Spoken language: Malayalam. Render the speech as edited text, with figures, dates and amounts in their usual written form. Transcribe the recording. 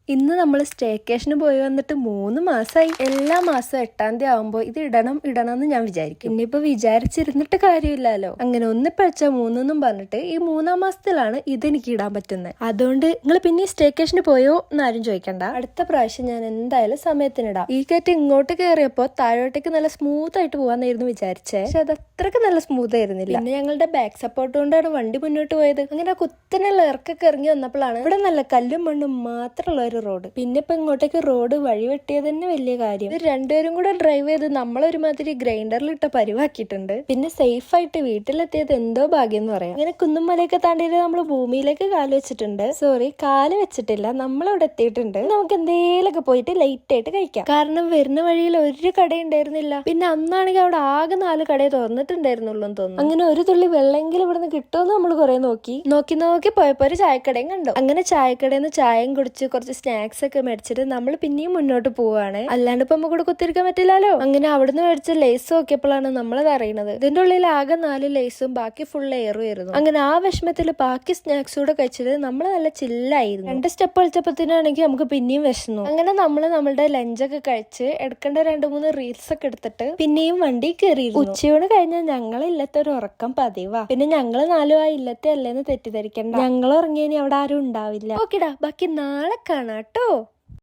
ഇന്ന് നമ്മൾ സ്റ്റേക്കേഷന് പോയി വന്നിട്ട് 3 മാസമായി. എല്ലാ മാസം 8-ാം തീയതി ആവുമ്പോൾ ഇത് ഇടണം എന്ന് ഞാൻ വിചാരിക്കും. ഇനിയിപ്പോ വിചാരിച്ചിരുന്നിട്ട് കാര്യമില്ലല്ലോ. അങ്ങനെ ഒന്നിപ്പഴിച്ച 3 പറഞ്ഞിട്ട് ഈ 3-ാം മാസത്തിലാണ് ഇതെനിക്ക് ഇടാൻ പറ്റുന്നത്. അതുകൊണ്ട് നിങ്ങൾ പിന്നെ സ്റ്റേക്കേഷന് പോയോ എന്നാരും ചോദിക്കണ്ട. അടുത്ത പ്രാവശ്യം ഞാൻ എന്തായാലും സമയത്തിനിടാം. ഈ കയറ്റം ഇങ്ങോട്ട് കയറിയപ്പോ താഴോട്ടേക്ക് നല്ല സ്മൂത്ത് ആയിട്ട് പോവാന്നായിരുന്നു വിചാരിച്ചേ. പക്ഷെ അത് അത്രക്ക് നല്ല സ്മൂത്ത് ആയിരുന്നില്ല. പിന്നെ ഞങ്ങളുടെ ബാക്ക് സപ്പോർട്ട് കൊണ്ടാണ് വണ്ടി മുന്നോട്ട് പോയത്. അങ്ങനെ കുത്തനുള്ള ഇറക്കൊക്കെ ഇറങ്ങി വന്നപ്പോഴാണ് ഇവിടെ നല്ല കല്ലും മണ്ണും മാത്രമുള്ള റോഡ്. പിന്നെ ഇപ്പൊ ഇങ്ങോട്ടേക്ക് റോഡ് വഴി വെട്ടിയത് തന്നെ വലിയ കാര്യം. ഇത് രണ്ടുപേരും കൂടെ ഡ്രൈവ് ചെയ്ത് നമ്മളൊരുമാതിരി ഗ്രൈൻഡറിലിട്ട പരിവാക്കിയിട്ടുണ്ട്. പിന്നെ സേഫ് ആയിട്ട് വീട്ടിലെത്തിയത് എന്തോ ഭാഗ്യം എന്ന് പറയാം. അങ്ങനെ കുന്നും മലയൊക്കെ താണ്ടിയിട്ട് നമ്മൾ ഭൂമിയിലേക്ക് കാല് വെച്ചിട്ടുണ്ട്. കാല് വെച്ചിട്ടില്ല, നമ്മളവിടെ എത്തിയിട്ടുണ്ട്. നമുക്ക് എന്തേലൊക്കെ പോയിട്ട് ലൈറ്റ് ആയിട്ട് കഴിക്കാം. കാരണം വരുന്ന വഴിയിൽ ഒരു കട ഉണ്ടായിരുന്നില്ല. പിന്നെ അന്നാണെങ്കിൽ അവിടെ ആകെ 4 കടയെ തുറന്നിട്ടുണ്ടായിരുന്നുള്ളൂ എന്ന് തോന്നുന്നു. അങ്ങനെ ഒരു തുള്ളി വെള്ളമെങ്കിലും ഇവിടുന്ന് കിട്ടുമെന്ന് നമ്മൾ കുറെ നോക്കി പോയപ്പോ ഒരു ചായക്കടയും കണ്ടു. അങ്ങനെ ചായക്കടയിൽ നിന്ന് ചായയും കുടിച്ച് കുറച്ച് സ്നാക്സ് ഒക്കെ മേടിച്ചിട്ട് നമ്മൾ പിന്നെയും മുന്നോട്ട് പോവാണ്. അല്ലാണ്ട് ഇപ്പൊ നമുക്ക് കൂടെ കുത്തിരിക്കാൻ പറ്റില്ലല്ലോ. അങ്ങനെ അവിടുന്ന് മേടിച്ച ലേസ് നോക്കിയപ്പോഴാണ് നമ്മളത് അറിയണത്. ഇതിന്റെ ഉള്ളിൽ ആകെ 4 ലേസും ബാക്കി ഫുൾ എയറും ആയിരുന്നു. അങ്ങനെ ആ വിഷമത്തിൽ ബാക്കി സ്നാക്സ് കൂടെ കഴിച്ചത് നമ്മൾ നല്ല ചില്ലായിരുന്നു. 2 സ്റ്റെപ്പ് കളിച്ചപ്പോഴത്തേനാണെങ്കിൽ നമുക്ക് പിന്നെയും വിശന്നു. അങ്ങനെ നമ്മൾ നമ്മളുടെ ലഞ്ചൊക്കെ കഴിച്ച് എടുക്കേണ്ട 2-3 റീൽസ് ഒക്കെ എടുത്തിട്ട് പിന്നെയും വണ്ടി കയറിയിരുന്നു. ഉച്ചയോട് കഴിഞ്ഞാൽ ഞങ്ങളില്ലാത്ത ഒരു ഉറക്കം പതിവാ. പിന്നെ ഞങ്ങള് 4 ആ ഇല്ലത്തെ അല്ലേന്ന് തെറ്റിദ്ധരിക്കണ്ട. ഞങ്ങൾ ഉറങ്ങിയനി അവിടെ ആരും ഉണ്ടാവില്ല. ഓക്കെടാ, ബാക്കി നാളെ കാണാട്ടോ.